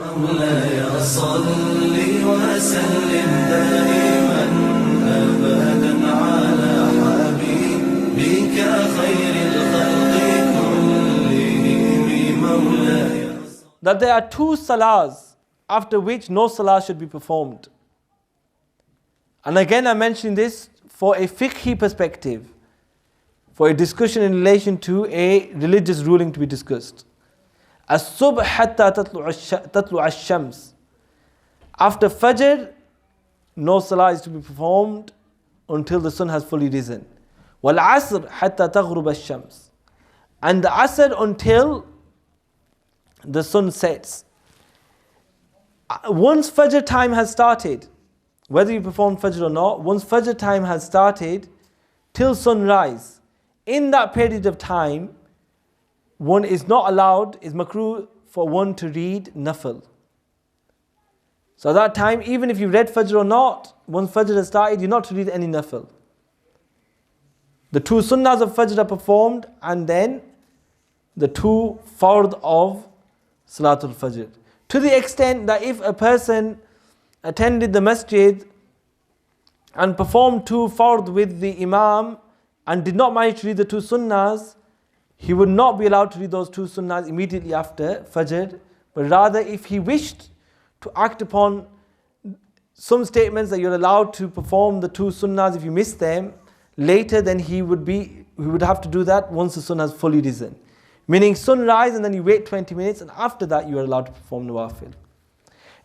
مولاي صل وسلم دائما أبدا على حبيبك خير الخلق كلهم مولاي. That there are two salahs after which no salah should be performed. And again I'm mentioning this for a fiqhi perspective, for a discussion in relation to a religious ruling to be discussed. As-subh hatta tatlu' ash-shams. After Fajr, no salah is to be performed until the sun has fully risen. Wal-asr hatta taghrub ash-shams. And the asr until the sun sets. Once Fajr time has started, whether you perform Fajr or not, once Fajr time has started till sunrise, in that period of time, one is not allowed, is makruh for one to read Nafil. So at that time, even if you read Fajr or not, once Fajr has started, you're not to read any Nafil. The two sunnahs of Fajr are performed, and then the two fard of Salatul Fajr. To the extent that if a person attended the masjid and performed two fard with the imam and did not manage to read the two sunnahs, he would not be allowed to read those two sunnahs immediately after Fajr, but rather if he wished to act upon some statements that you're allowed to perform the two sunnahs if you miss them later, then he would have to do that once the sun has fully risen. Meaning sunrise and then you wait 20 minutes and after that you are allowed to perform Nawaafil.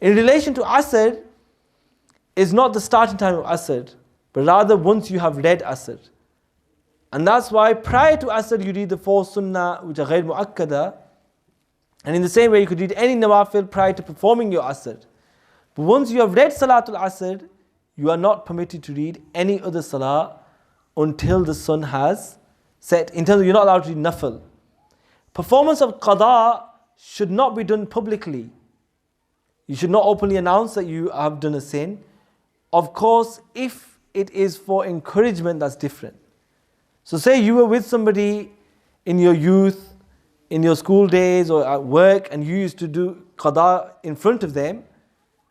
In relation to Asr, is not the starting time of Asr, but rather once you have read Asr. And that's why prior to Asr you read the four sunnah which are ghair mu'akkada. And in the same way you could read any Nawaafil prior to performing your Asr. But once you have read Salatul Asr, you are not permitted to read any other Salah until the sun has set. In terms of you're not allowed to read Nafil. Performance of Qada should not be done publicly. You should not openly announce that you have done a sin. Of course, if it is for encouragement, that's different. So say you were with somebody in your youth, in your school days or at work, and you used to do Qada in front of them,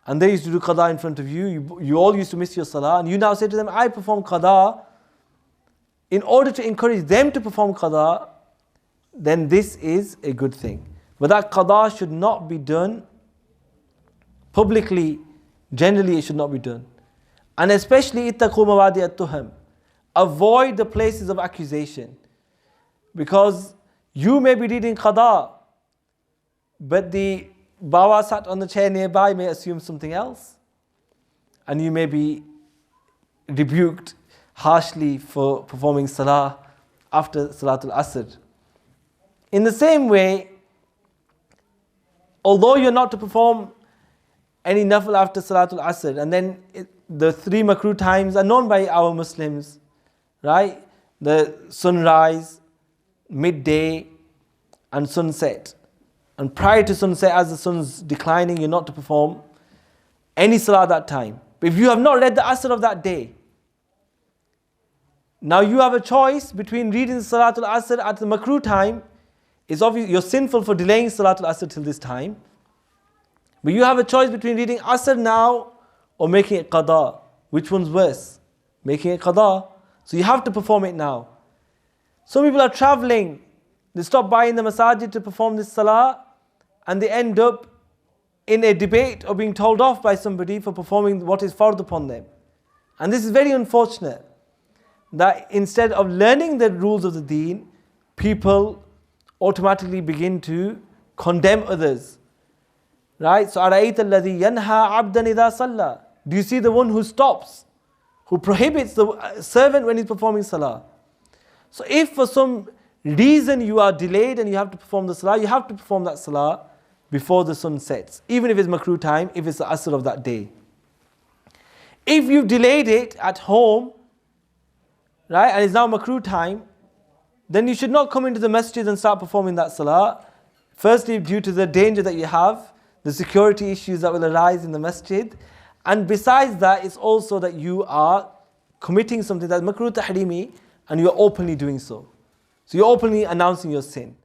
and they used to do Qada in front of you. You all used to miss your Salah, and you now say to them, I perform Qada. In order to encourage them to perform Qada, then this is a good thing. But that Qada should not be done publicly. Generally it should not be done. And especially ittaqu mawadi at-tuham. Avoid the places of accusation. Because you may be reading Qada, but the Bawa sat on the chair nearby may assume something else. And you may be rebuked harshly for performing Salah after Salatul Asr. In the same way, although you're not to perform any Nafil after Salatul Asr, and then the three makruh times are known by our Muslims, right? The sunrise, midday, and sunset. And prior to sunset, as the sun's declining, you're not to perform any Salah at that time. But if you have not read the Asr of that day, now you have a choice between reading Salatul Asr at the makruh time. It's obvious you're sinful for delaying Salatul Asr till this time. But you have a choice between reading Asr now or making it Qada. Which one's worse? Making it Qada. So you have to perform it now. Some people are traveling. They stop by in the masajid to perform this Salah, and they end up in a debate or being told off by somebody for performing what is fard upon them. And this is very unfortunate. That instead of learning the rules of the deen, people automatically begin to condemn others. Right? So, أَرَأَيْتَ الَّذِي يَنْهَى عَبْدًا إِذَا صَلَّى. Do you see the one who stops, who prohibits the servant when he's performing Salah? So if for some reason you are delayed and you have to perform the Salah, you have to perform that Salah before the sun sets. Even if it's makruh time, if it's the Asr of that day. If you've delayed it at home, right, and it's now makruh time, then you should not come into the masjid and start performing that Salah. Firstly, due to the danger that you have, the security issues that will arise in the masjid. And besides that, it's also that you are committing something that's makruh tahrimi and you're openly doing so. So you're openly announcing your sin.